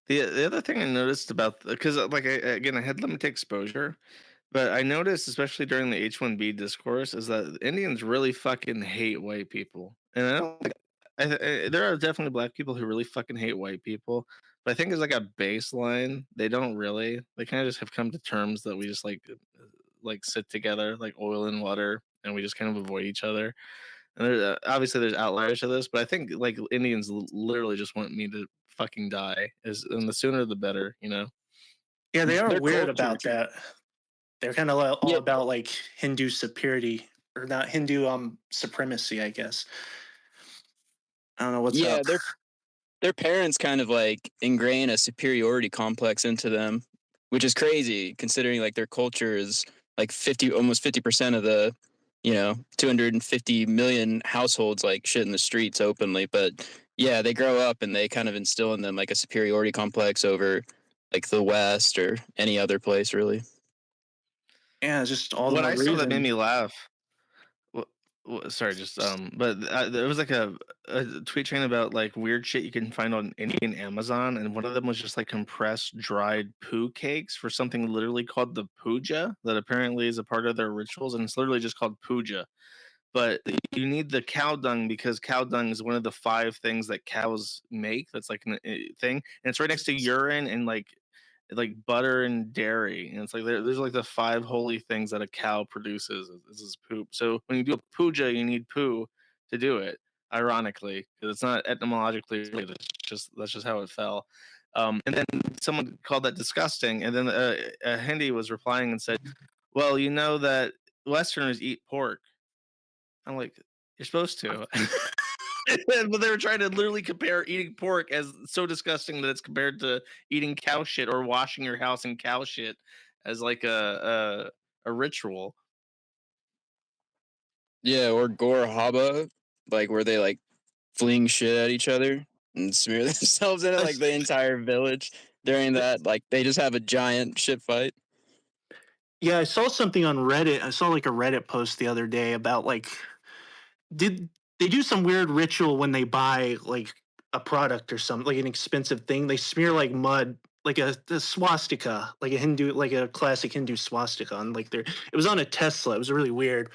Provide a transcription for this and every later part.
The other thing I noticed about because again I had limited exposure, but I noticed especially during the H-1B discourse is that Indians really fucking hate white people, and I don't. There are definitely black people who really fucking hate white people, but I think as like a baseline, they don't really. They kind of just have come to terms that we just like sit together like oil and water, and we just kind of avoid each other. And obviously there's outliers to this, but I think like Indians literally just want me to fucking die, is and the sooner the better, you know. Yeah, they are Their weird culture. about that. They're kind of all Yeah, about like Hindu superiority or not Hindu supremacy, I guess. I don't know what's yeah, up. their parents kind of like ingrain a superiority complex into them, which is crazy considering like their culture is like 50, almost 50% of the, 250 million households like shit in the streets openly. But yeah, they grow up and they kind of instill in them like a superiority complex over like the West or any other place really. Yeah, it's just all the What more I saw that made reason. me laugh. Sorry, just but there was like a tweet chain about like weird shit you can find on Indian Amazon, and one of them was just like compressed dried poo cakes for something literally called the puja that apparently is a part of their rituals, and it's literally just called puja. But you need the cow dung because cow dung is one of the five things that cows make. That's like a thing, and it's right next to urine and like butter and dairy, and it's like there's like the five holy things that a cow produces. This is poop. So when you do a puja, you need poo to do it. Ironically, because it's not etymologically related. It's just that's just how it fell. And then someone called that disgusting, and then a Hindi was replying and said, "Well, you know that Westerners eat pork." I'm like, "You're supposed to." But they were trying to literally compare eating pork as so disgusting that it's compared to eating cow shit or washing your house in cow shit as like a ritual. Yeah, or gore haba, like where they like fling shit at each other and smear themselves in it, like the entire village during that. Like they just have a giant shit fight. Yeah, I saw something on Reddit. I saw like a Reddit post the other day about like did they do some weird ritual when they buy like a product or something like an expensive thing? They smear like mud, like a swastika, like a Hindu, like a classic Hindu swastika on like their. It was on a Tesla. It was really weird.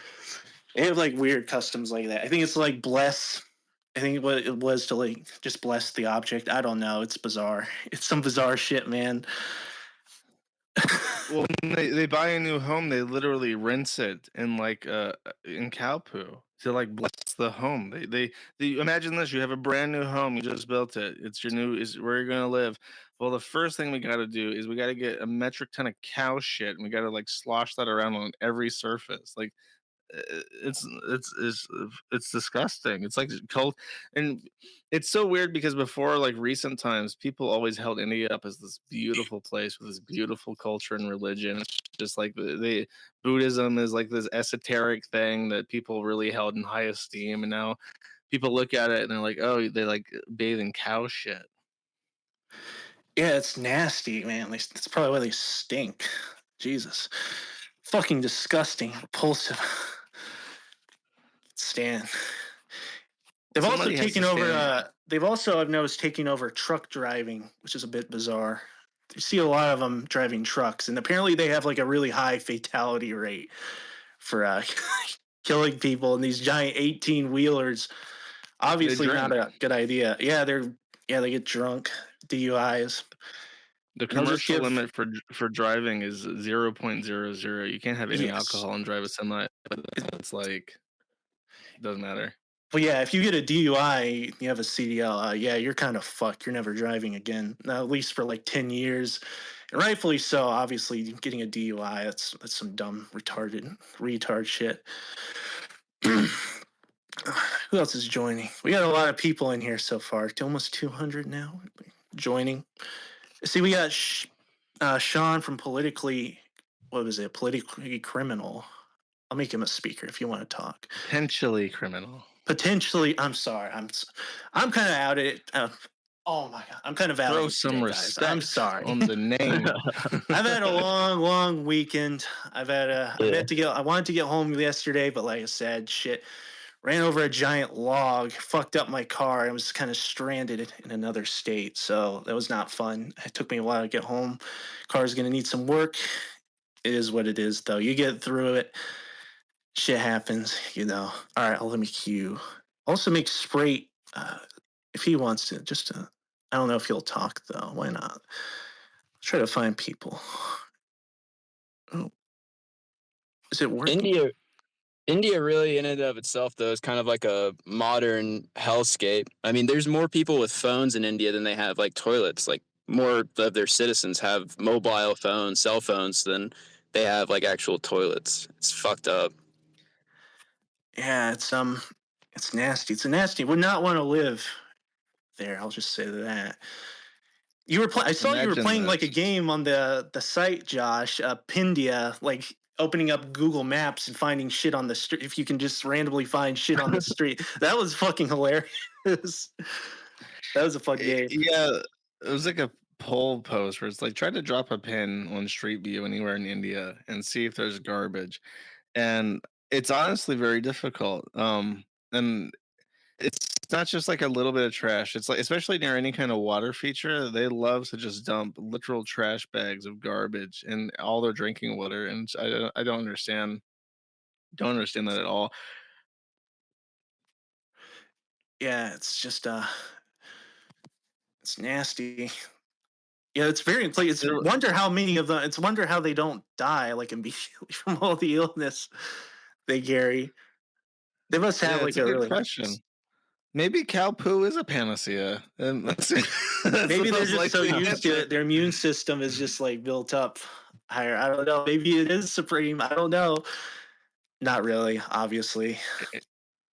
They have like weird customs like that. I think it's like bless. I think what it was to like just bless the object. I don't know. It's bizarre. It's some bizarre shit, man. Well, when they buy a new home, they literally rinse it in cow poo to like bless the home. They imagine this: you have a brand new home, you just built it. It's your new is where you're gonna live. Well, the first thing we got to do is we got to get a metric ton of cow shit, and we got to like slosh that around on every surface. Like it's disgusting. It's like cult, and it's so weird because before like recent times, people always held India up as this beautiful place with this beautiful culture and religion. It's just like they Buddhism is like this esoteric thing that people really held in high esteem, and now people look at it and they're like, oh, they like bathe in cow shit. Yeah, it's nasty, man. That's probably why they stink. Jesus, fucking disgusting, repulsive. Stand. They've also Somebody has to taken over. stand. They've also, I've noticed, taking over truck driving, which is a bit bizarre. You see a lot of them driving trucks, and apparently they have like a really high fatality rate for killing people in these giant 18 wheelers. They Obviously, not drink. a good idea. They get drunk, DUIs, The and they'll just commercial give. limit for driving is 0.00. You can't have any Yes. alcohol and drive a semi. It's like doesn't matter. Well, yeah, if you get a DUI, you have a CDL, yeah, you're kind of fucked. You're never driving again, at least for like 10 years. And rightfully so, obviously, getting a DUI, that's some dumb, retard shit. Who else is joining? We got a lot of people in here so far, almost 200 now joining. See, we got Sean from what was it, Politically Criminal. I'll make him a speaker if you want to talk. Potentially criminal. Potentially, I'm sorry. I'm kind of out of it. Oh my god, I'm kind of out of Throw it some today, guys. I'm respect sorry. on the name. I've had a long, weekend. I've Yeah. had to get. I wanted to get home yesterday, but like I said, shit, ran over a giant log, fucked up my car. I was kind of stranded in another state. So that was not fun. It took me a while to get home. Car's going to need some work. It is what it is, though. You get through it. Shit happens, you know. All right, let me cue. Also, make Sprite if he wants to. I don't know if he'll talk, though. Why not? Try to find people. Oh, is it working? India really in and of itself though is kind of like a modern hellscape. I mean, there's more people with phones in India than they have like toilets. Like more of their citizens have mobile phones, cell phones than they have like actual toilets. It's fucked up. Yeah, it's nasty. It's a nasty. Would not want to live there. I'll just say that. I saw you were Imagine playing like a this. game on the site, Josh. Pindia, like opening up Google Maps and finding shit on the street. If you can just randomly find shit on the street, that was fucking hilarious. That was a fun game. Yeah, it was like a poll post where it's like try to drop a pin on Street View anywhere in India and see if there's garbage. And it's honestly very difficult. And it's not just like a little bit of trash. It's like especially near any kind of water feature, they love to just dump literal trash bags of garbage in all their drinking water. And I don't understand. Don't understand that at all. Yeah, it's just it's nasty. Yeah, it's very it's like it's There- wonder how many of them. It's wonder how they don't die like immediately from all the illness they carry. They must have yeah, like it's a a good really question. Maybe cow poo is a panacea, and that's, that's the maybe they're most just so likely used to answer. it. Their immune system is just like built up higher. I don't know. Maybe it is supreme. I don't know. Not really, obviously.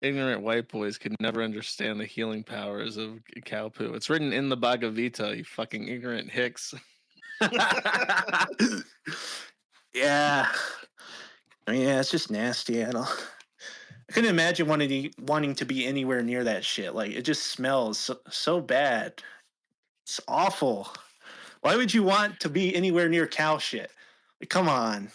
Ignorant white boys could never understand the healing powers of cow poo. It's written in the Bhagavad Gita, you fucking ignorant hicks. Yeah. I mean, yeah, it's just nasty. I couldn't imagine wanting to be anywhere near that shit. Like it just smells so bad. It's awful. Why would you want to be anywhere near cow shit? Like, come on.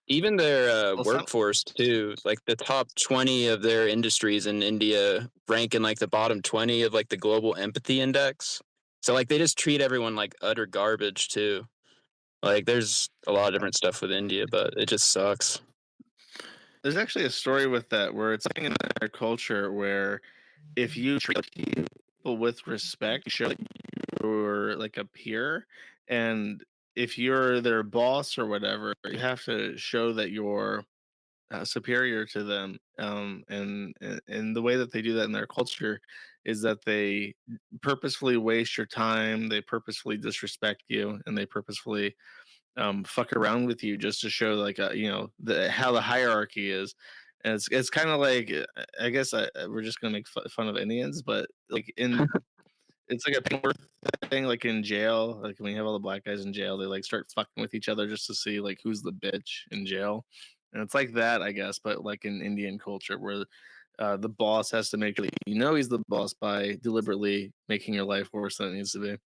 Even their Well, some workforce too, like the top 20 of their industries in India rank in like the bottom 20 of like the global empathy index. So like they just treat everyone like utter garbage too. Like there's a lot of different stuff with India, but it just sucks. there's actually a story with that where it's like in their culture where if you treat people with respect, you show that you're like a peer, and if you're their boss or whatever, you have to show that you're superior to them. And the way that they do that in their culture is that they purposefully waste your time, they purposefully disrespect you, and they purposefully fuck around with you just to show like how the hierarchy is. And it's kind of like I guess we're just gonna make fun of Indians, but like in it's like a thing like in jail, like when you have all the black guys in jail, they like start fucking with each other just to see like who's the bitch in jail. And it's like that, I guess, but like in Indian culture where the boss has to make sure that you know he's the boss by deliberately making your life worse than it needs to be.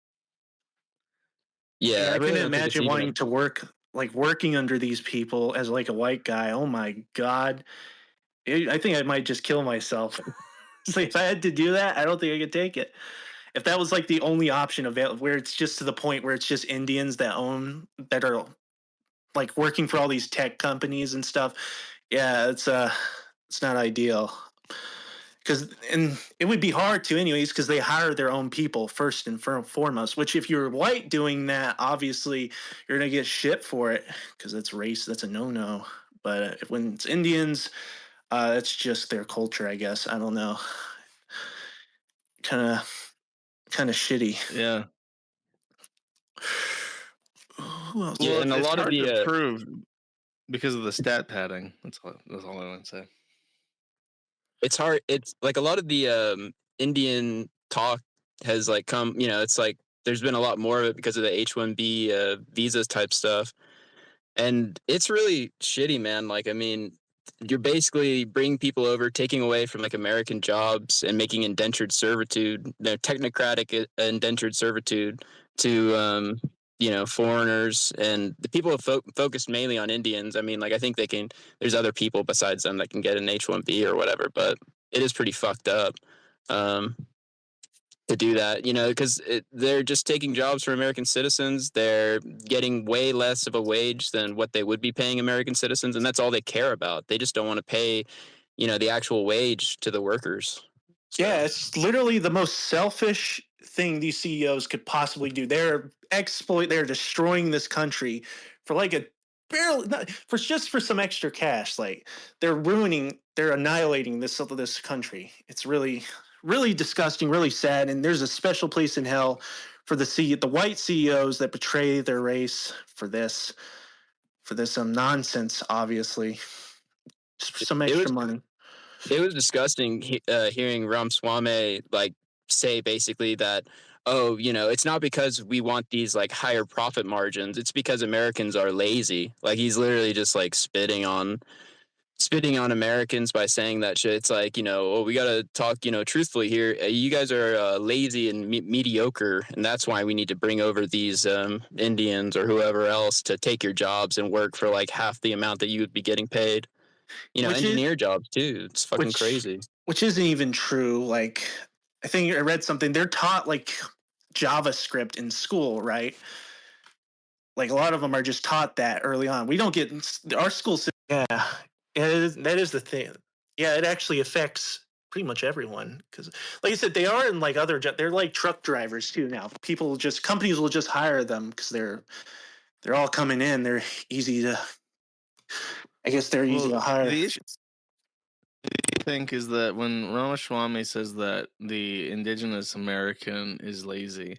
Yeah, Yeah, I I really couldn't don't think it's imagine even a wanting to working under these people as like a white guy. Oh my god. I think I might just kill myself. So if I had to do that, I don't think I could take it. If that was like the only option available, where it's just to the point where it's just Indians that are like working for all these tech companies and stuff. Yeah, it's not ideal. And it would be hard to anyways because they hire their own people first and foremost. Which if you're white doing that, obviously you're gonna get shit for it because that's race. That's a no-no. But when it's Indians, that's just their culture, I guess. I don't know. Kind of shitty. Yeah. Who else? yeah, Well, and a it's lot of hard to the prove because of the stat padding. That's all I want to say. it's hard. It's like a lot of the Indian talk has like come. You know, it's like there's been a lot more of it because of the H-1B visas type stuff, and it's really shitty, man. Like, I mean, you're basically bringing people over, taking away from like American jobs and making indentured servitude, technocratic indentured servitude to foreigners, and the people have focused mainly on Indians. I mean, like, I think there's other people besides them that can get an H-1B or whatever, but it is pretty fucked up. Um, to do that, because they're just taking jobs from American citizens. They're getting way less of a wage than what they would be paying American citizens, and that's all they care about. They just don't want to pay, the actual wage to the workers. Yeah, So it's literally the most selfish thing these CEOs could possibly do. They're destroying this country for like a barely not, for just for some extra cash. Like they're annihilating this country. It's really really disgusting, really sad. And there's a special place in hell for the white CEOs that betray their race for this nonsense. Obviously, just for some it extra was money. it was disgusting hearing Ramaswamy like say basically that, oh, it's not because we want these like higher profit margins, it's because Americans are lazy. Like, he's literally just like spitting on Americans by saying that shit. It's like, oh, we gotta talk, truthfully here. You guys are lazy and mediocre, and that's why we need to bring over these Indians or whoever else to take your jobs and work for like half the amount that you would be getting paid. Which is Engineer jobs too. It's fucking which crazy. which isn't even true. Like, I think I read something. They're taught like JavaScript in school, right? Like a lot of them are just taught that early on. We don't get our school system. Yeah, that is the thing. Yeah, it actually affects pretty much everyone because, like I said, they are in like they're like truck drivers too now. Companies will just hire them because they're all coming in. They're easy to. I guess they're easy Well, to hire. the issue I think is that when Ramaswamy says that the indigenous American is lazy,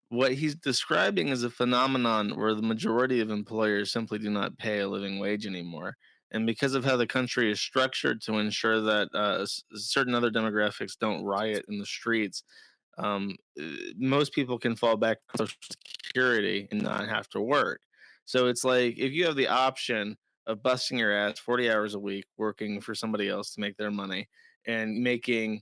what he's describing is a phenomenon where the majority of employers simply do not pay a living wage anymore. And because of how the country is structured to ensure that certain other demographics don't riot in the streets, most people can fall back on Social Security and not have to work. So it's like if you have the option of busting your ass 40 hours a week working for somebody else to make their money and making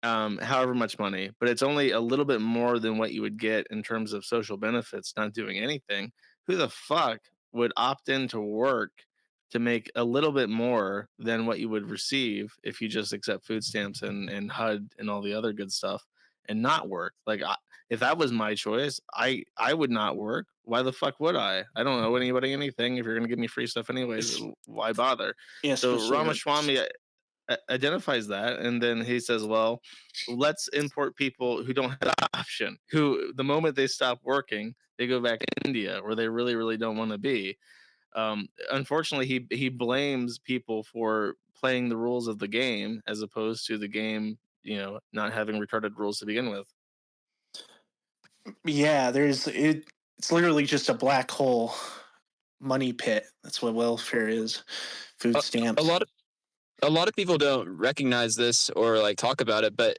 however much money, but it's only a little bit more than what you would get in terms of social benefits not doing anything. Who the fuck would opt in to work to make a little bit more than what you would receive if you just accept food stamps and HUD and all the other good stuff and not work? Like, if that was my choice, I would not work. Why the fuck would I? I don't owe anybody anything. If you're gonna give me free stuff anyways, why bother? Yeah, So especially Ramaswamy identifies that, and then he says, well, let's import people who don't have the option, who the moment they stop working they go back to India where they really really don't want to be. Unfortunately, he blames people for playing the rules of the game as opposed to the game, not having retarded rules to begin with. yeah, it's literally just a black hole money pit. That's what welfare is. Food A, a stamps. lot of a lot of people don't recognize this or like talk about it, but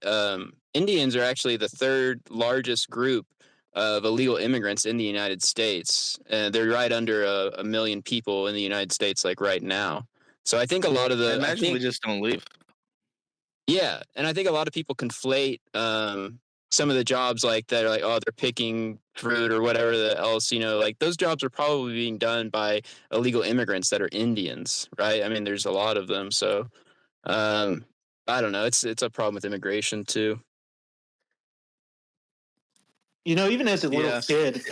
Indians are actually the third largest group of illegal immigrants in the United States. They're right under a million people in the United States, like right now. So I think a lot of I I imagine they think, just don't leave. yeah, and I think a lot of people conflate some of the jobs like that are like, oh, they're picking fruit or whatever else, like those jobs are probably being done by illegal immigrants that are Indians, right? I mean, there's a lot of them, so um, I don't know. It's a problem with immigration too. Even as a little Yeah, kid.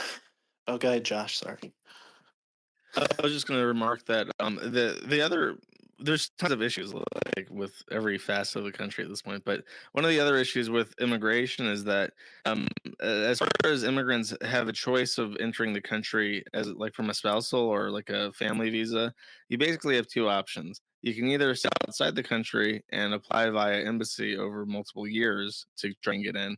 Oh, go ahead, Josh. Sorry. I was just going to remark that the other there's tons of issues like with every facet of the country at this point, but one of the other issues with immigration is that as far as immigrants have a choice of entering the country as like from a spousal or like a family visa, you basically have two options. You can either stay outside the country and apply via embassy over multiple years to try and get in,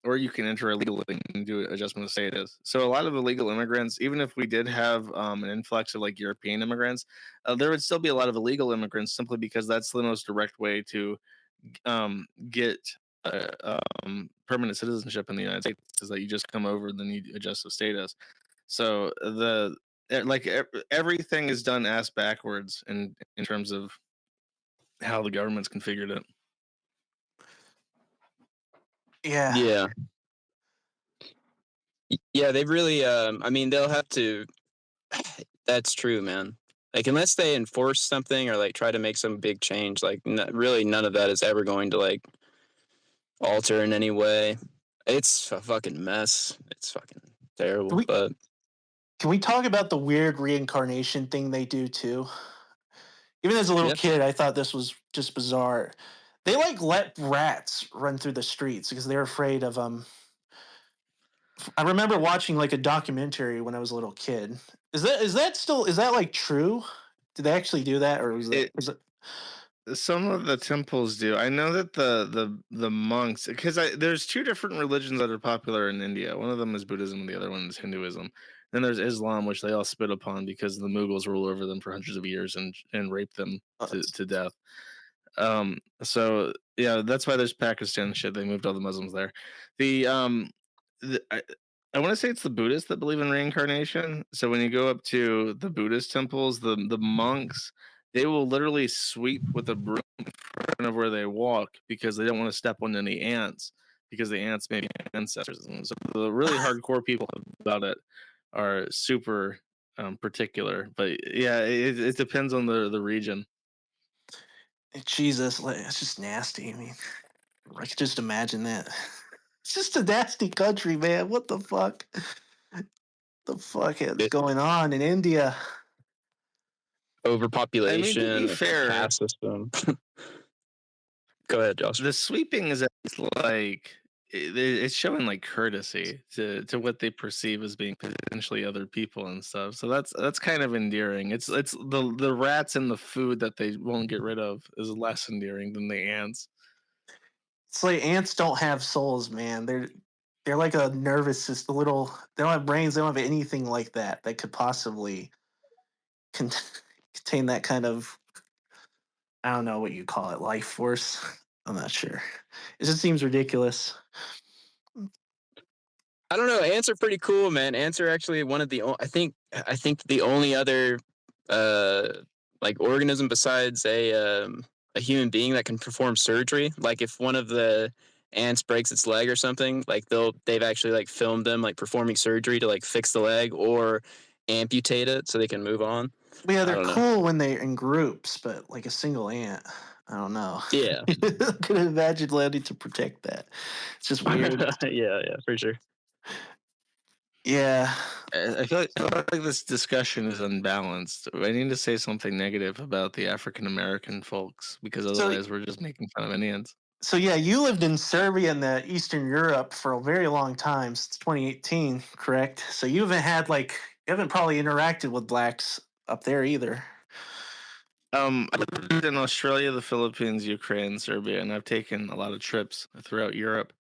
or you can enter illegally and do adjustment of status. So a lot of illegal immigrants, even if we did have an influx of like European immigrants, there would still be a lot of illegal immigrants simply because that's the most direct way to get permanent citizenship in the United States is that you just come over and then you adjust the status. So everything is done ass backwards in terms of how the government's configured it. Yeah. Yeah, Yeah, they really. I mean, they'll have to. That's true, man. Like unless they enforce something or like try to make some big change, like really none of that is ever going to like alter in any way. It's a fucking mess. It's fucking Can terrible. we But can we talk about the weird reincarnation thing they do too? Even as a little yeah, kid, I thought this was just bizarre. They like let rats run through the streets because they're afraid of I remember watching like a documentary when I was a little kid. Is that like true? Did they actually do that, or was that It is it? Some of the temples do. I know that the monks, because there's two different religions that are popular in India. One of them is Buddhism, and the other one is Hinduism. Then there's Islam, which they all spit upon because the Mughals ruled over them for hundreds of years and raped them to death. So yeah, that's why there's Pakistan and shit. They moved all the Muslims there. The the, I want to say it's the Buddhists that believe in reincarnation. So when you go up to the Buddhist temples, the monks, they will literally sweep with a broom in front of where they walk because they don't want to step on any ants because the ants may be ancestors. And so the really hardcore people about it are super particular. But yeah, it depends on the region. Jesus, like, it's just nasty. I mean, I could just imagine that. It's just a nasty country, man. What the fuck? The fuck is it, going on in India? I mean, to be overpopulation, fair, caste system. Go ahead, Josh. the sweeping is at least like it's showing like courtesy to what they perceive as being potentially other people and stuff. So that's kind of endearing. It's the rats and the food that they won't get rid of is less endearing than the ants. It's like ants don't have souls, man. They're like a nervous system. Little. They don't have brains. They don't have anything like that that could possibly con- contain that kind of, I don't know what you call it, life force. I'm not sure. It just seems ridiculous. I don't know. Ants are pretty cool, man. Ants are actually one of the I think the only other uh like organism besides a human being that can perform surgery. Like if one of the ants breaks its leg or something, like they've actually like filmed them like performing surgery to like fix the leg or amputate it so they can move on. But yeah, I they're don't know. cool when they're in groups, but like a single ant, I don't know. Yeah. I couldn't imagine learning to protect that. It's just weird. Yeah, for sure. Yeah. I feel like this discussion is unbalanced. I need to say something negative about the African American folks because So otherwise we're just making fun of Indians. so yeah, you lived in Serbia and the Eastern Europe for a very long time, since 2018, correct? So you haven't probably interacted with blacks up there either. I lived in Australia, the Philippines, Ukraine, Serbia, and I've taken a lot of trips throughout Europe.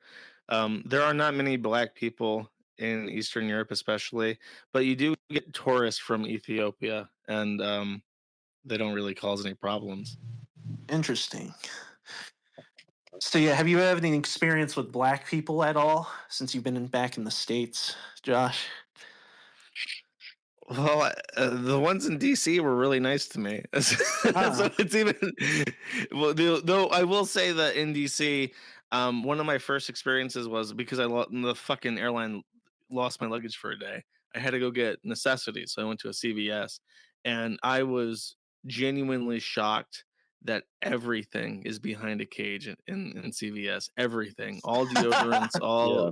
There are not many black people in Eastern Europe, especially, but you do get tourists from Ethiopia, and they don't really cause any problems. Interesting. So yeah, have you had any experience with black people at all since you've been back in the States, Josh? Well, the ones in DC were really nice to me, so Ah, it's even. Well, though I will say that in DC, one of my first experiences was because the fucking airline lost my luggage for a day. I had to go get necessities, so I went to a CVS, and I was genuinely shocked that everything is behind a cage in CVS. Everything, all deodorants, Yeah. all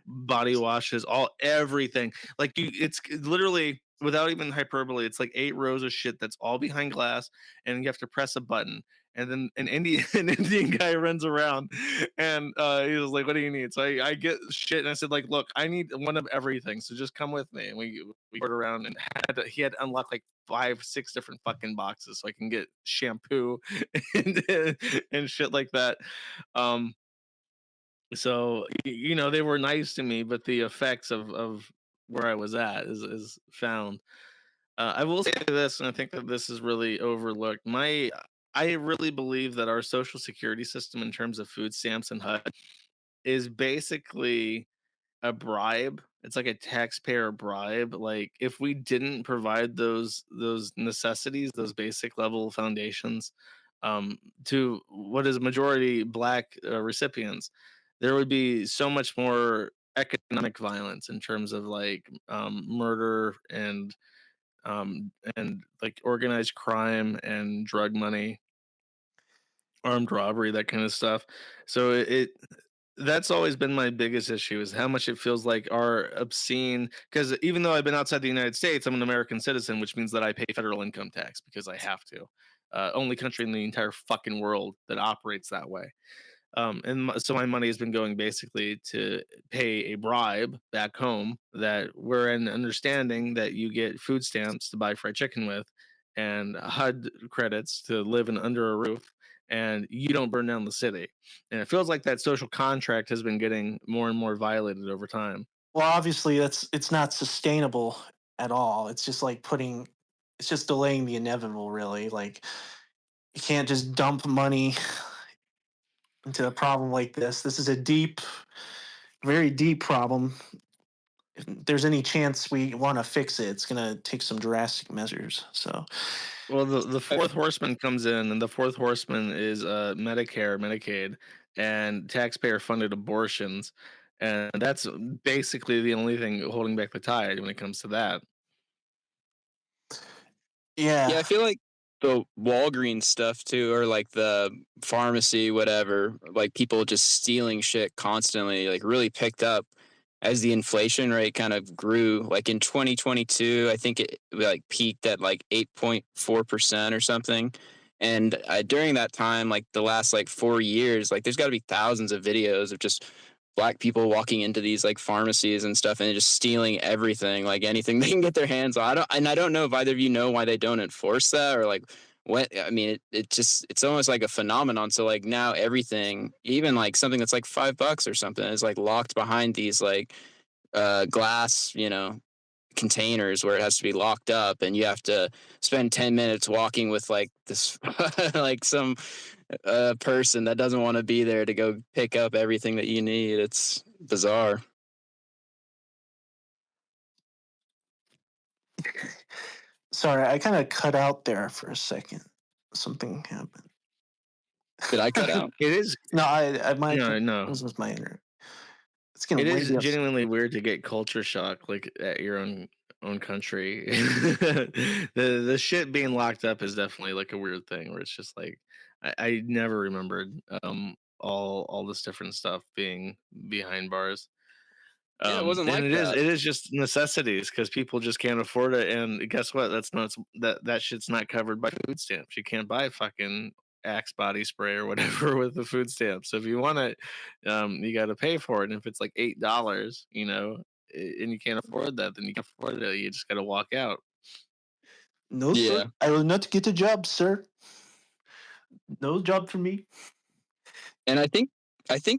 body washes, all everything. Like it's literally without even hyperbole, it's like 8 rows of shit that's all behind glass, and you have to press a button. And then an Indian an Indian guy runs around, and he was like, "What do you need?" So I get shit, and I said, "Like, look, I need one of everything. So just come with me." And we go around, and he had to unlock like 5, 6 different fucking boxes so I can get shampoo and shit like that. Um, so they were nice to me, but the effects of where I was at is found. I will say this, and I think that this is really overlooked. I really believe that our social security system, in terms of food stamps and HUD, is basically a bribe. It's like a taxpayer bribe. Like if we didn't provide those necessities, those basic level foundations, to what is majority black recipients, there would be so much more economic violence in terms of like murder and like organized crime and drug money, armed robbery, that kind of stuff. So that's always been my biggest issue is how much it feels like our obscene, because even though I've been outside the United States, I'm an American citizen, which means that I pay federal income tax because I have to. Only country in the entire fucking world that operates that way. So my money has been going basically to pay a bribe back home that we're in understanding that you get food stamps to buy fried chicken with and HUD credits to live in under a roof and you don't burn down the city. And it feels like that social contract has been getting more and more violated over time. Well, obviously, it's not sustainable at all. It's just like it's just delaying the inevitable, really. Like, you can't just dump money into a problem like this. This is a deep, very deep problem. If there's any chance we want to fix it, it's going to take some drastic measures. So, Well, the fourth horseman comes in, and the fourth horseman is Medicare, Medicaid, and taxpayer funded abortions. And that's basically the only thing holding back the tide when it comes to that. Yeah, yeah. I feel like the Walgreens stuff too, or like the pharmacy, whatever, like people just stealing shit constantly, like really picked up as the inflation rate kind of grew. Like in 2022, I think it like peaked at like 8.4% or something. And during that time, like the last like 4 years, like there's got to be thousands of videos of just black people walking into these like pharmacies and stuff and just stealing everything, like anything they can get their hands on. I don't know if either of you know why they don't enforce that or like what. I mean, it just it's almost like a phenomenon. So like now everything, even like something that's like $5 or something, is like locked behind these like glass, containers where it has to be locked up, and you have to spend 10 minutes walking with like this like some person that doesn't want to be there to go pick up everything that you need. It's bizarre. Sorry, I kind of cut out there for a second. Something happened. Did I cut out? It is No, I might. no. This was my internet. It's It getting is windy. genuinely weird to get culture shock like at your own country. The shit being locked up is definitely like a weird thing where it's just like I never remembered all this different stuff being behind bars. Yeah, it wasn't And like it that. is just necessities because people just can't afford it. And guess what? That's not that shit's not covered by food stamps. You can't buy fucking Axe body spray or whatever with the food stamps. So if you want it, you got to pay for it. And if it's like $8, and you can't afford that, then you can't afford it. You just got to walk out. No, sir. Yeah. I will not get a job, sir. No job for me. And I think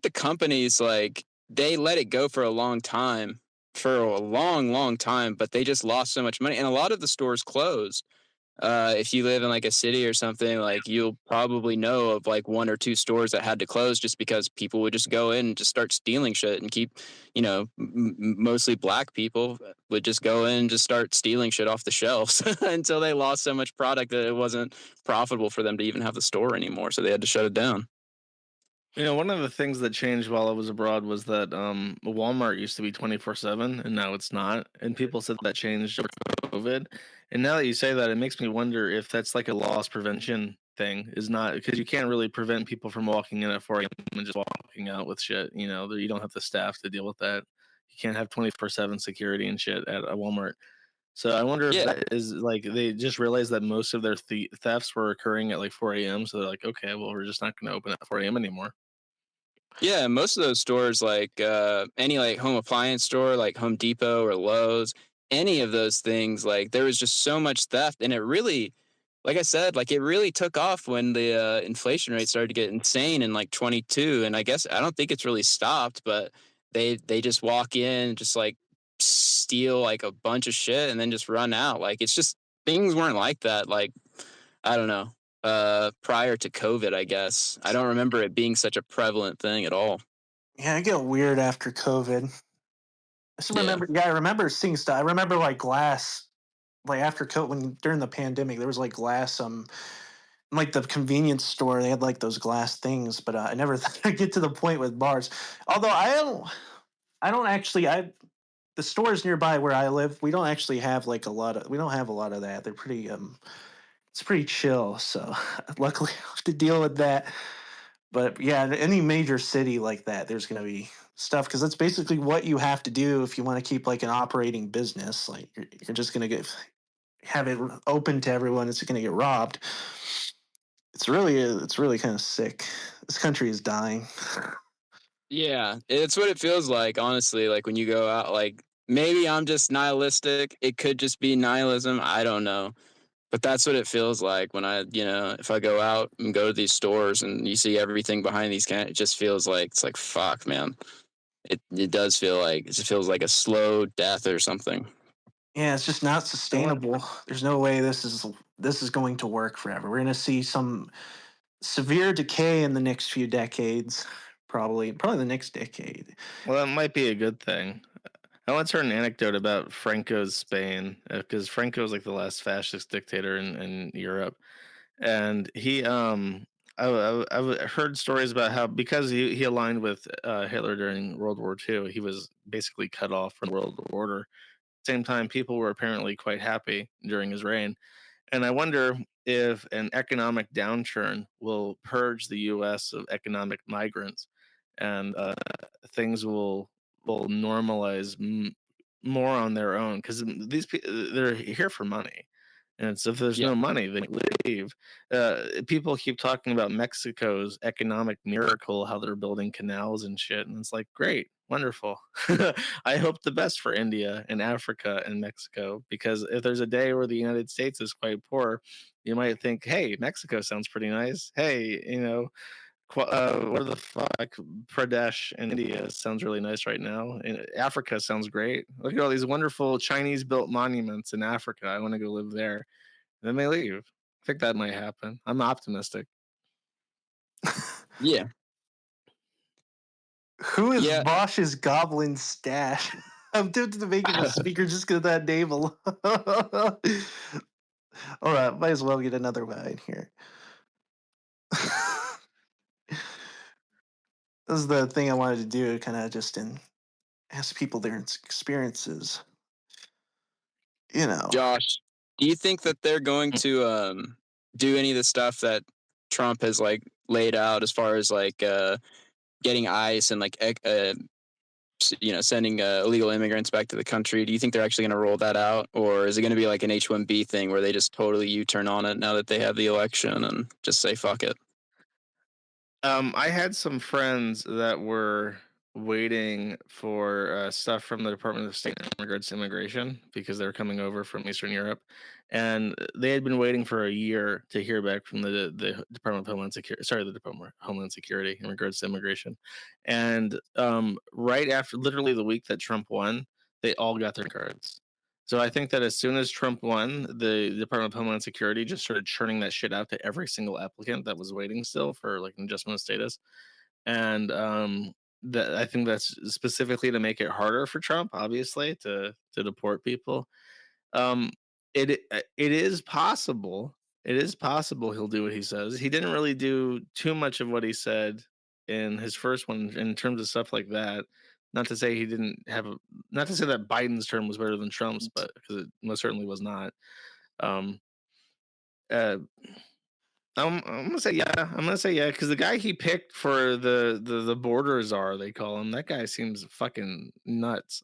the companies like they let it go for a long time, for a long, long time, but they just lost so much money. And a lot of the stores closed. If you live in like a city or something, like you'll probably know of like one or two stores that had to close just because people would just go in and just start stealing shit and keep, mostly black people would just go in and just start stealing shit off the shelves until they lost so much product that it wasn't profitable for them to even have the store anymore. So they had to shut it down. One of the things that changed while I was abroad was that Walmart used to be 24/7 and now it's not. And people said that changed over COVID. And now that you say that, it makes me wonder if that's like a loss prevention thing, is not because you can't really prevent people from walking in at 4 a.m. and just walking out with shit. You don't have the staff to deal with that. You can't have 24/7 security and shit at a Walmart. So I wonder if Yeah. that is like they just realized that most of their thefts were occurring at like 4 a.m. So they're like, okay, well, we're just not going to open at 4 a.m. anymore. Yeah, most of those stores, like any like home appliance store, like Home Depot or Lowe's, any of those things, like there was just so much theft, and it really, like I said, like it really took off when the inflation rate started to get insane in like 22, and I guess I don't think it's really stopped, but they just walk in, just like steal like a bunch of shit, and then just run out. Like it's just things weren't like that. Like I don't know. Prior to COVID, I guess. I don't remember it being such a prevalent thing at all. Yeah, I get weird after COVID. I still Yeah. remember. Yeah, I remember seeing stuff. I remember like glass, like after COVID, when during the pandemic, there was like glass. Like the convenience store, they had like those glass things, but I never thought I'd get to the point with bars. Although I don't actually. The stores nearby where I live, we don't actually have like a lot of. We don't have a lot of that. They're pretty. It's pretty chill. So luckily, I don't have to deal with that. But yeah, in any major city like that, there's going to be stuff because that's basically what you have to do if you want to keep like an operating business. Like you're just going to have it open to everyone. It's going to get robbed. It's really kind of sick. This country is dying. Yeah, it's what it feels like, honestly. Like when you go out, like maybe I'm just nihilistic. It could just be nihilism. I don't know. But that's what it feels like when if I go out and go to these stores and you see everything behind these it just feels like it's like fuck, man. It does feel like it just feels like a slow death or something. Yeah, it's just not sustainable. There's no way this is going to work forever. We're going to see some severe decay in the next few decades. Probably the next decade. Well, that might be a good thing. I once heard an anecdote about Franco's Spain because Franco was like the last fascist dictator in Europe, and I've heard stories about how because he aligned with Hitler during World War II, he was basically cut off from the world order. Same time, people were apparently quite happy during his reign. And I wonder if an economic downturn will purge the U.S. of economic migrants, and things will normalize more on their own because they're here for money, and so if there's Yeah. no money, they leave. People keep talking about Mexico's economic miracle, how they're building canals and shit, and it's like great, wonderful. I hope the best for India and Africa and Mexico because if there's a day where the United States is quite poor, you might think, hey, Mexico sounds pretty nice. Hey, what the fuck? Pradesh and India sounds really nice right now. And Africa sounds great. Look at all these wonderful Chinese built monuments in Africa. I want to go live there. And then they leave. I think that might happen. I'm optimistic. Yeah. Who is Yeah. Bosch's Goblin Stash? I'm tempted to make him a speaker just because of that name alone. All right, might as well get another line here. This is the thing I wanted to do, kind of just ask people their experiences. Josh, do you think that they're going to do any of the stuff that Trump has like laid out as far as like getting ICE and like sending illegal immigrants back to the country? Do you think they're actually going to roll that out, or is it going to be like an H-1B thing where they just totally U-turn on it now that they have the election and just say fuck it? I had some friends that were waiting for stuff from the Department of State in regards to immigration because they were coming over from Eastern Europe, and they had been waiting for a year to hear back from the Department of Homeland Security. Sorry, the Department of Homeland Security in regards to immigration, and right after, literally the week that Trump won, they all got their cards. So I think that as soon as Trump won, the Department of Homeland Security just started churning that shit out to every single applicant that was waiting still for like an adjustment of status. And that I think that's specifically to make it harder for Trump, obviously, to deport people. Um, it is possible. It is possible he'll do what he says. He didn't really do too much of what he said in his first one in terms of stuff like that. Not to say he didn't have a, not to say that Biden's term was better than Trump's, but because it most certainly was not. Um, uh, I'm gonna say yeah. I'm gonna say yeah because the guy he picked for the border czar, they call him, that guy seems fucking nuts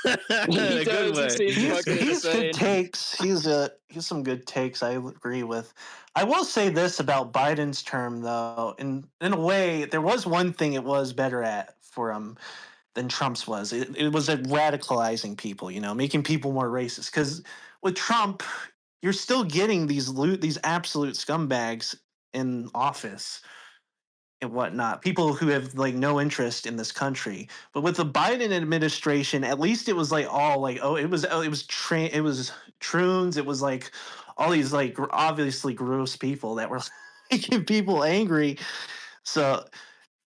in He a good does. He way. seems fucking He's good insane. takes. He's some good takes. I agree with. I will say this about Biden's term, though. In a way, there was one thing it was better at for him than Trump's was. It was at radicalizing people. Making people more racist. Because with Trump, you're still getting these absolute scumbags in office and whatnot. People who have like no interest in this country. But with the Biden administration, at least it was like all like it was troons. It was like all these like obviously gross people that were making people angry. So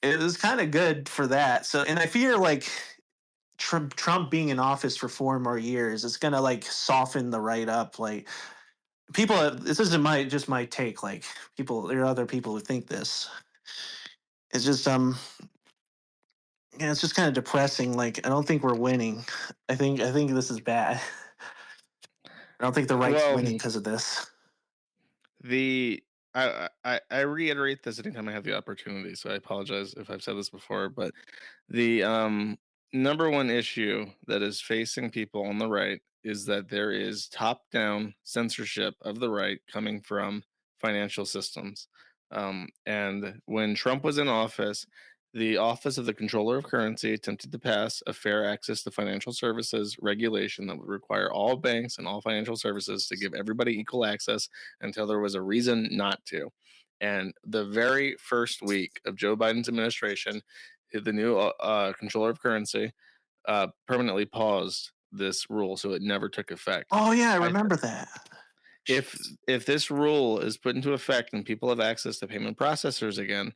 it was kind of good for that. So and I fear like Trump being in office for 4 more years, it's gonna like soften the right up. Like this isn't my take. Like there are other people who think this. It's just Yeah, it's just kind of depressing. Like, I don't think we're winning. I think this is bad. I don't think the right's Well, winning because of this. the I reiterate this anytime I have the opportunity, so I apologize if I've said this before, but the number one issue that is facing people on the right is that there is top down censorship of the right coming from financial systems. And when Trump was in office, the Office of the Controller of Currency attempted to pass a fair access to financial services regulation that would require all banks and all financial services to give everybody equal access until there was a reason not to. And the very first week of Joe Biden's administration, the new controller of currency permanently paused this rule, so it never took effect. Oh yeah, I I, remember that. if if this rule is put into effect and people have access to payment processors again,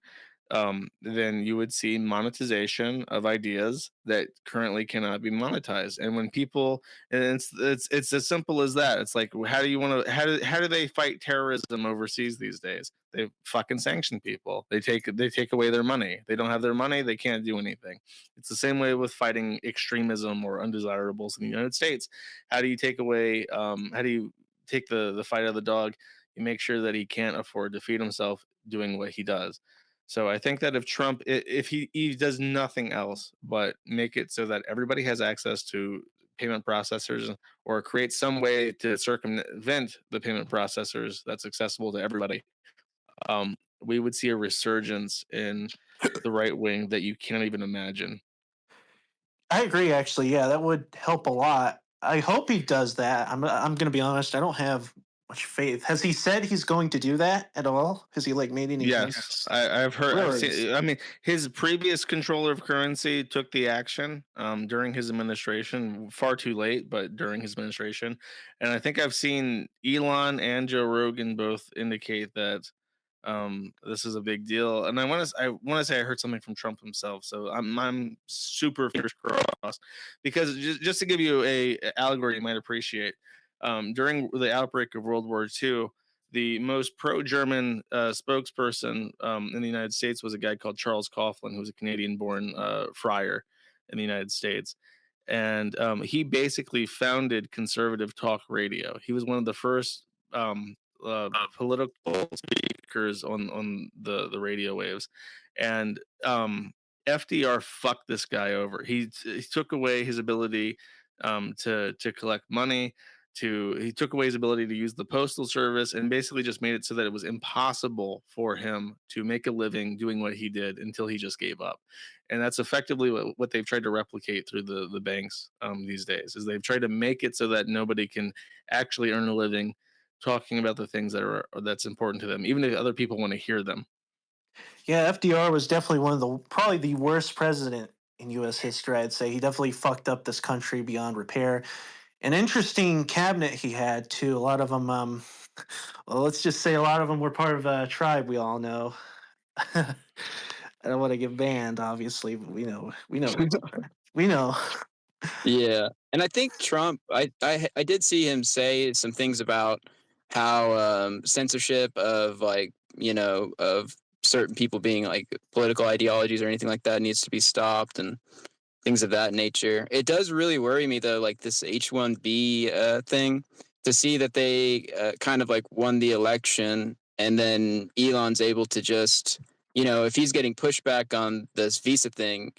then you would see monetization of ideas that currently cannot be monetized. And when people, and it's as simple as that. It's like, how do you want to how do they fight terrorism overseas these days? They fucking sanction people. They take away their money. They don't have their money. They can't do anything. It's the same way with fighting extremism or undesirables in the United States. How do you take away? How do you take the fight of the dog? You make sure that he can't afford to feed himself doing what he does. So I think that if Trump, if he does nothing else but make it so that everybody has access to payment processors or create some way to circumvent the payment processors that's accessible to everybody, we would see a resurgence in the right wing that you can't even imagine. I agree. Actually, yeah, that would help a lot. I hope he does that. I'm gonna be honest. I don't have much faith. Has he said he's going to do that at all? Has he like made any Yes, hints? I've heard, I've Really? seen. I mean, his previous controller of currency took the action during his administration, far too late, but during his administration. And I think I've seen Elon and Joe Rogan both indicate that this is a big deal. And I want to say I heard something from Trump himself. So I'm super fingers crossed because just to give you a allegory you might appreciate, during the outbreak of World War II, the most pro-German spokesperson in the United States was a guy called Charles Coughlin, who was a Canadian-born friar in the United States, and he basically founded conservative talk radio. He was one of the first political speakers on the radio waves, and FDR fucked this guy over. He took away his ability to collect money. He took away his ability to use the postal service and basically just made it so that it was impossible for him to make a living doing what he did until he just gave up. And that's effectively what they've tried to replicate through the banks these days. Is they've tried to make it so that nobody can actually earn a living talking about the things that's important to them, even if other people want to hear them. Yeah, FDR was definitely one of the probably the worst president in U.S. history. I'd say he definitely fucked up this country beyond repair. An interesting cabinet he had too. A lot of them, well, let's just say a lot of them were part of a tribe we all know. I don't want to get banned, obviously, but we know who they are. We know. Yeah, and I think Trump. I did see him say some things about how censorship of like of certain people being like political ideologies or anything like that needs to be stopped and things of that nature. It does really worry me though, like this H-1B thing, to see that they kind of like won the election and then Elon's able to just if he's getting pushback on this visa thing,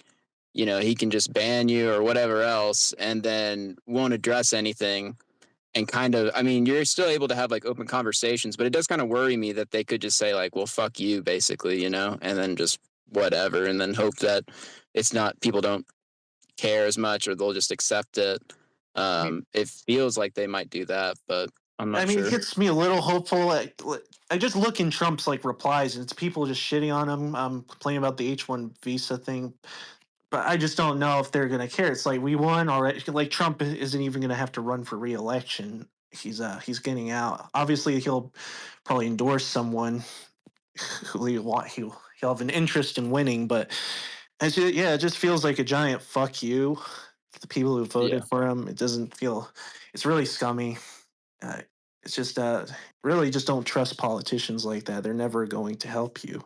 he can just ban you or whatever else and then won't address anything. And kind of, I mean, you're still able to have like open conversations, but it does kind of worry me that they could just say like, well, fuck you, basically, and then just whatever, and then hope that it's not, people don't care as much or they'll just accept it. It feels like they might do that, but I'm I not mean, it sure. gets me a little hopeful. I just look in Trump's like replies, and it's people just shitting on him, complaining about the H-1 visa thing. But I just don't know if they're gonna care. It's like we won already. Like Trump isn't even gonna have to run for re-election. He's getting out. Obviously, he'll probably endorse someone who he want. He'll have an interest in winning, but yeah, it just feels like a giant fuck you to the people who Yeah. voted for him. It doesn't feel. It's really scummy. Uh, it's just really just don't trust politicians like that. They're never going to help you.